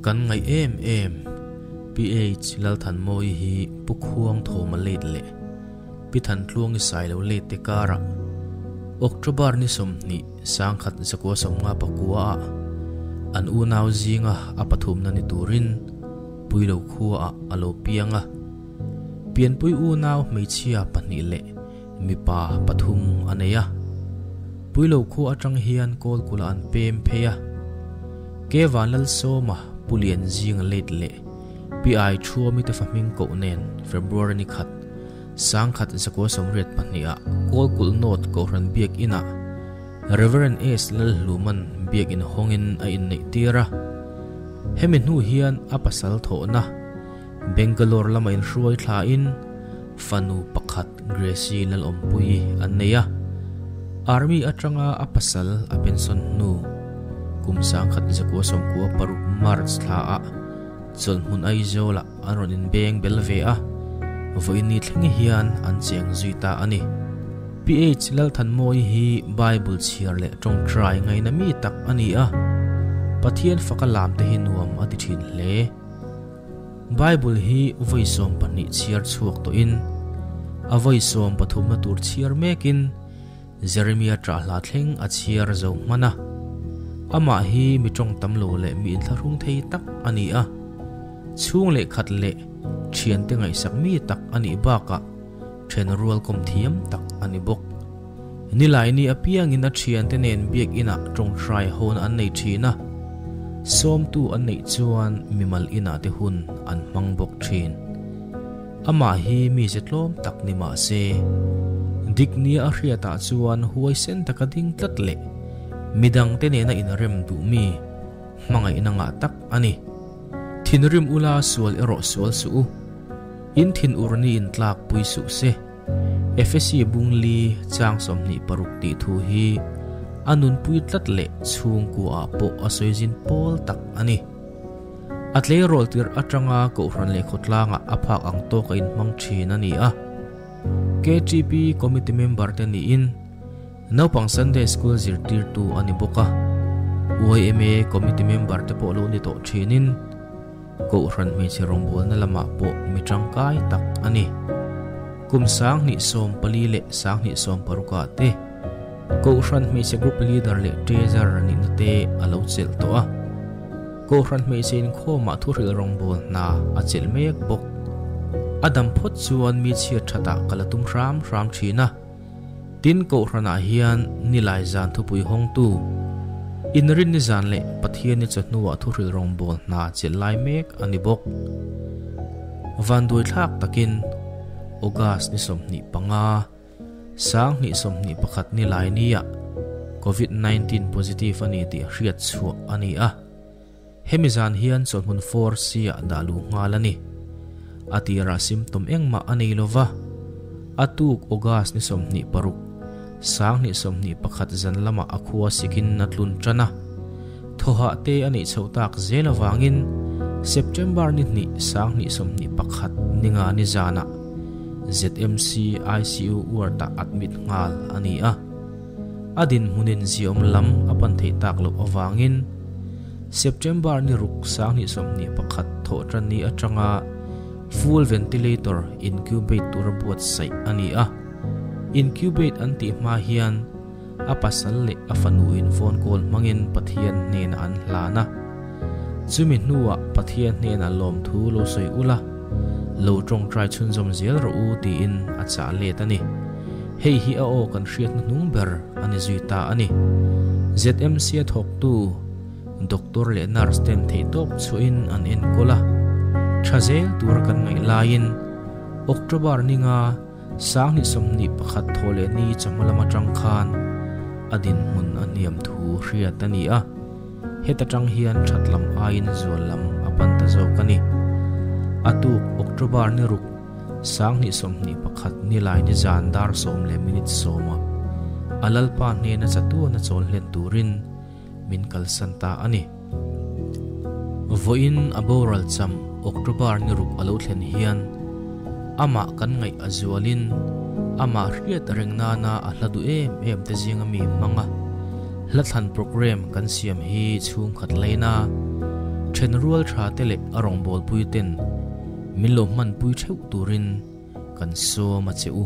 kan ngai em PH lal than moi hi pukhuang thoma let le pi than tluang ni sai lo le te kara October ni somni sangkhat zakwa somnga pakua an unaw zinga apathum na ni turin puilo khuwa alo pianga pian pui unaw meichia pani le mipa pathum aneya puilo khu atang hian kol kula an pem pheya ke wanal soma pulian jing let le pi thua mi te faming ko nen February ni khat sangkhat zakwa somret pania kol kul not ko ran biak ina Reverend S lal luman biak in hongin a in nei tira hemin hu hian apasal tho na Bangalore lama in ruai thla in fanu pakhat Gracie lal ompui anneya army atanga apasal a pension nu kumsang khat zakwa somko paru March thla a chol mun ai zola aron in beng belve a voini thlengi hian an cheng zuita ani PH lal than moi hi Bible chiar le tong try ngai na mi tak ani a pathian fakalam te hinuam ati thin le Bible hi voisom pani chiar chuak to in a voisom pathum na tur chiar mekin Jeremiah tra hla thleng a chiar zo mana ama hi mi tong tamlo le mi tharung thei tak ani a chung le khat le thian te ngai sak mi tak ani baka then rual kom thiam tak ani bok nilai ni apiang in a thian te nen biak ina tong try hon an nei thina som tu an nei chuan mimal ina te hun an mang bok thin ama hi mi zetlom tak ni ma se dikni a hriata chuan huai sen takading tlat le midang te ne na in rem du mi mangai inanga tak ani thinrim ula sual ero sual su in thin urni in tlak pui su se FSC bungli chang somni paruk ti thu hi anun pui tlat le chung ku a po asoijin pol tak ani atle rol tir atanga ko ran le khotlanga aphak ang to ka in mang thin ani a KGP committee member te ni in naupang Sunday school zirtir tu ani boka UIMA committee member te po lo ni to thinin ko ran me che rongbol na lama po mitang kai tak ani kumsang ni som pali le sang ni som paruka te ko ran me che group leader le treasurer ni te alo chel to a ko ran me chen kho ma thu ril rongbol na a chel mek bok adam phot chuan mi chia thata kalatum ram ram thina tin ko rana hian nilai zan thu pui hong tu inrin ni zan le pathian ni chotnuwa thu ril rongbol na chelai mek ani bok vandoi thak takin August ni somni panga sang ni somni pakhat ni lai niya COVID-19 positive ani ti hriat chu ani a hemizan hian chonmun 4 sia dalu ngalani atira symptom engma ani lova atuk August ni somni paruk sang ni somni pakhat zan lama akhua sikin natlun trana thoha te ani chautak zela wangin September ni sang ni somni pakhat ninga ni zana ZMC ICU warta admit ngal ani a adin hunin ziom lam apan thei tak lo awangin September ni ruk sang ni somni pakhat tho tran ni atanga full ventilator incubate tur buat sai ani a incubate anti ma hian apasal le afanuin phone call mangin pathian nen an hlana chumin nuwa pathian nen a lom thu lo soi ula lo tong try chun zom zel ro u ti in acha le tani hei hi a o kan hriat nung ber ani zuita ani ZMC thok tu doctor le nurse ten thei top chuin an en kola thazel tur kan ngai lain October ninga sang ni somni pakhat thole ni chamalama tangkhan adin mun aniam thu hriat ani a heta tang hian thatlam ain zolam apanta zo kani atuk October ni ruk sang ni somni pakhat ni lai ni zandar som le minute soma alalpa ne na chatu na chol len turin min kal santa ani voin aboral cham October ni ruk alo thlen hian ama kan ngai azualin ama hriat rengna na ahladu em te jingami manga hlathan program kan siam hi chung khat leina chen rual tha tele arong bol puiten min lo man pui theu turin kan so ma cheu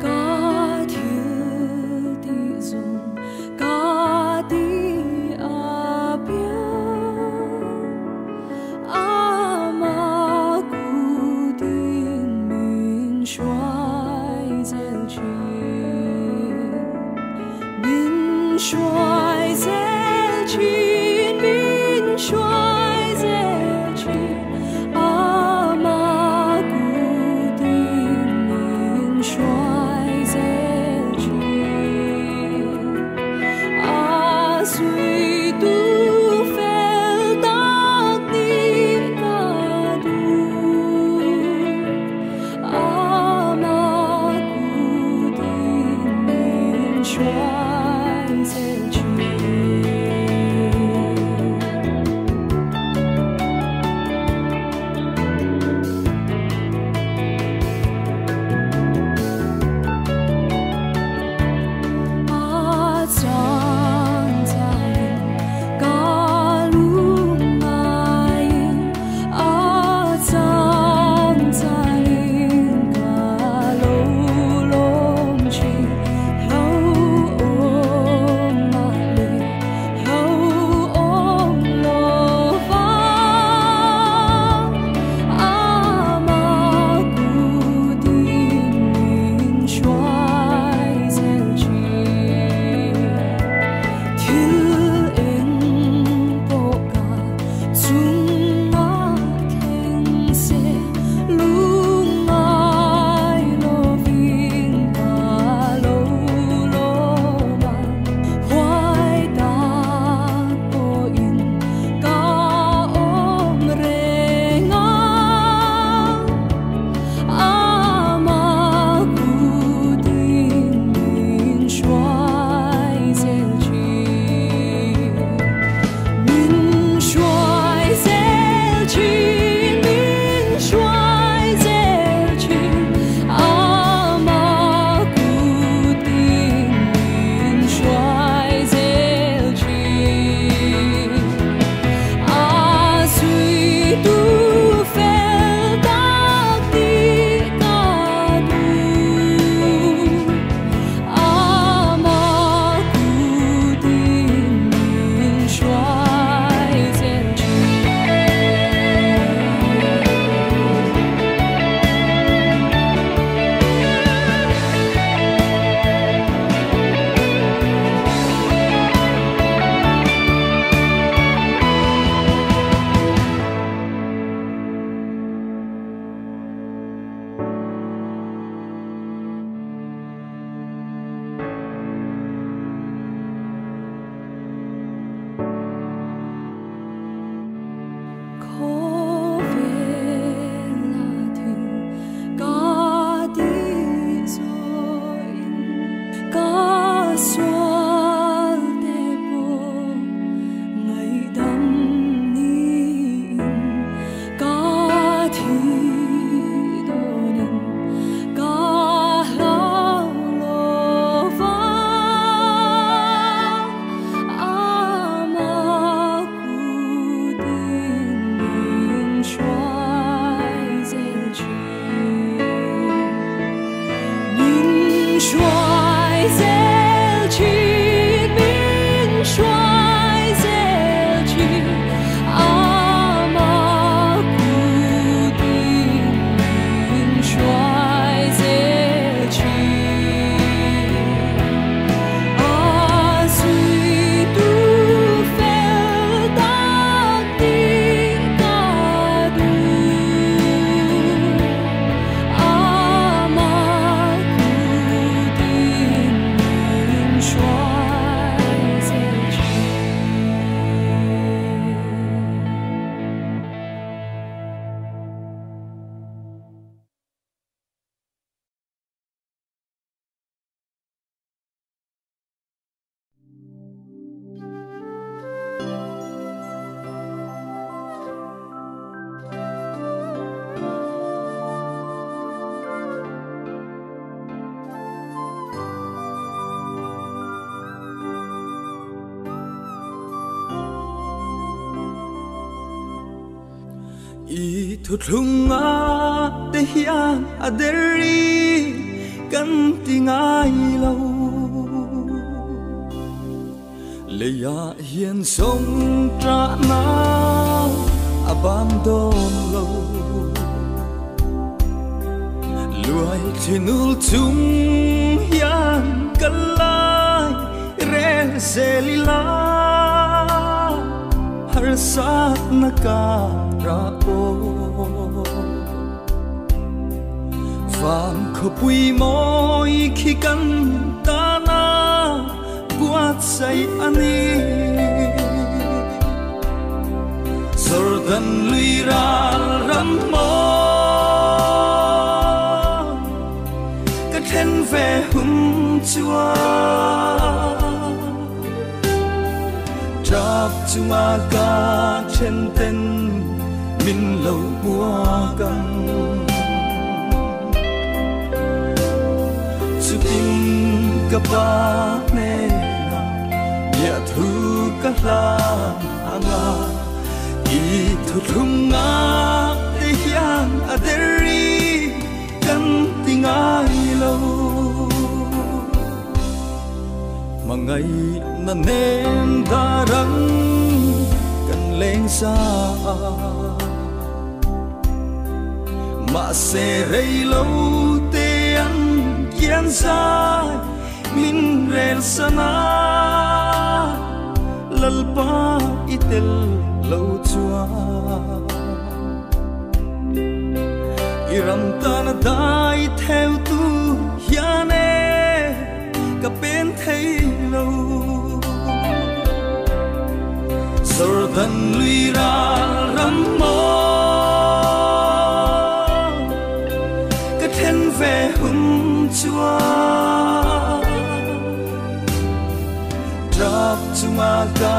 God I thutlunga te hian aderi kan tingai lo leya hian song tra na abam dom lo luai chinul chung hian kalai rel selila har sat naka ra o van khopui moi khi kan ta na buat say ani sordan lira ram mo ka then ve hum chua trap chuma ka chen ten min lo mua căng su tin ka ba ne na ya thu ka la anga I thu thunga te hian aderi kan tingai lo mangai na nen darang kan leng sa ma se rei lo te an kian sai min rel sana lalpa itel lo chua iram tan dai theo tu hiane ka pen thei lo sordan luira ram mo ka then ve hum chua trap chuma ka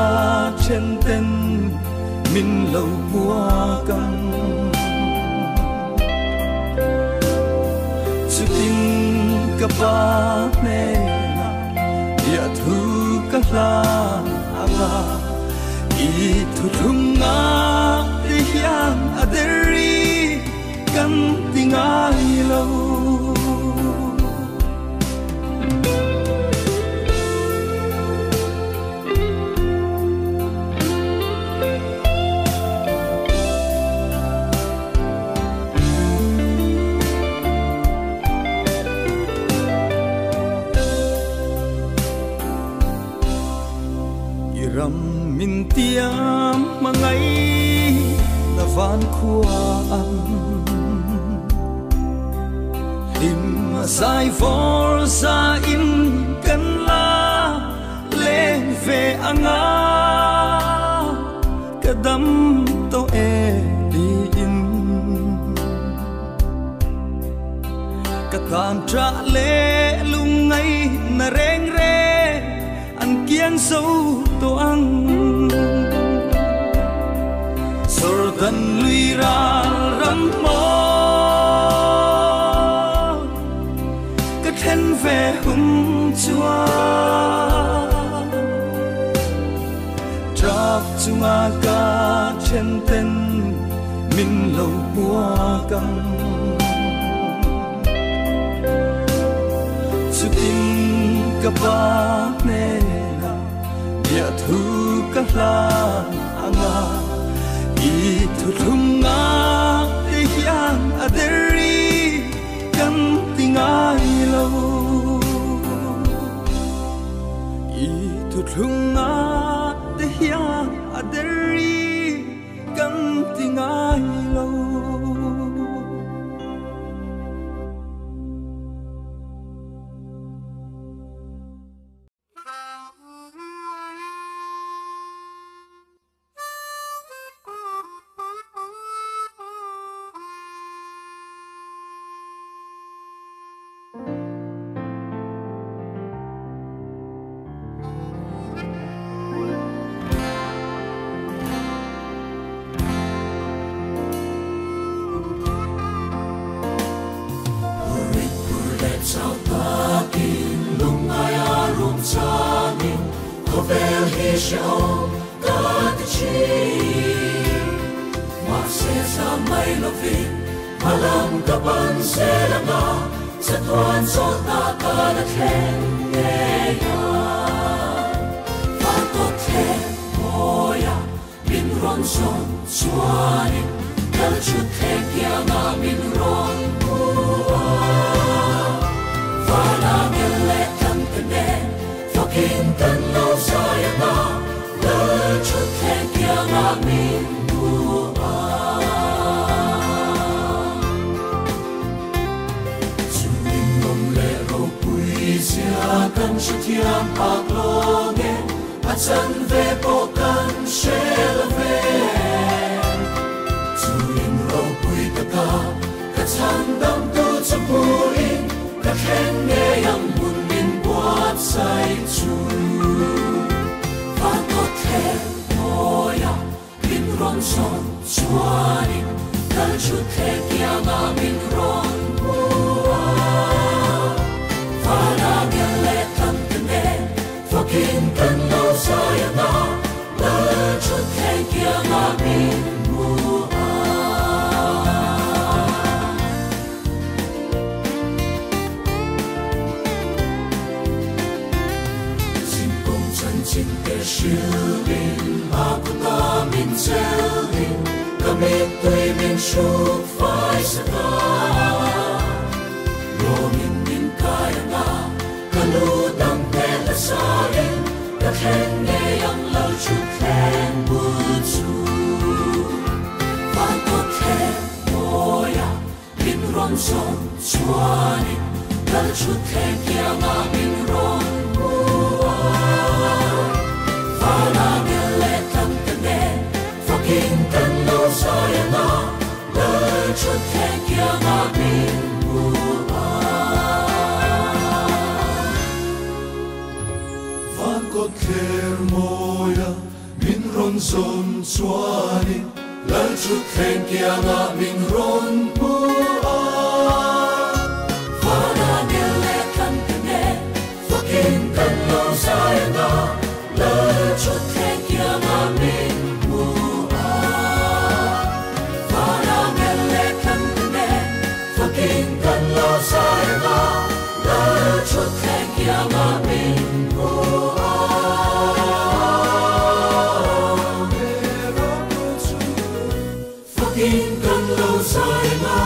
chen ten min lo mua căng su tin ka ba ne na ya thu ka la anga I thu thunga te hian aderi kan tingai lo ram min tiam mangai na van khuan lim sai for sa in kan la le ve anga kadam to e di in katan tra le lungai na reng re an kian so to ang sordan luira ram mo ka then ve hum chua trap chuma ka chen ten min lo mua căng su tin ka ba ne ya thu ka la anga I thu thunga te hian aderi kan tingai lo I thu thunga te hian aderi kan tingai lo Show God the cheer, what says may lo vi malam ka ban se la nga sa tuan so ta ka na khen nghe ya fa to the moya bin ron son suani kal chu the kya nga bin ron bua fa la ngele kan tene fa kin kan lo sa ya nga kal chu the kya nga bin bua sia kan shutiam paklonge atsan ve pokan shelve tuin ro pui taka katsan dam tu chapuin ka khen nge yang mun min buat sai chu fa to the moya bin ron son chuani kal chu the kya nga min ron bua Fala ngele tam tene Fokin kan lo saya na La chut kay kia nga min mua Sin kong chan chin ke shilin Ako na min selin Kamit tuy min shuk fai sa ka Romin kaya nga kaludang pela sain Kakhen nghe ang lau chu khen bút su Phan có khen moya Bin ron son chuani Kal chu khen kia nga bin ron bua Pha la nghe lệ tăng tene Fakin kan lo saya nga Kal chu khen kia nga bin bua Kher moya min ron son chuani lal chu khen kia nga min ron bua Fana ngele kan tene Fakin kan lo saya nga lal chu khen kia nga min bua Fana ngele kan tene Fakin kan lo saya nga lal chu khen kia nga min bua Fakin kan lo saya nga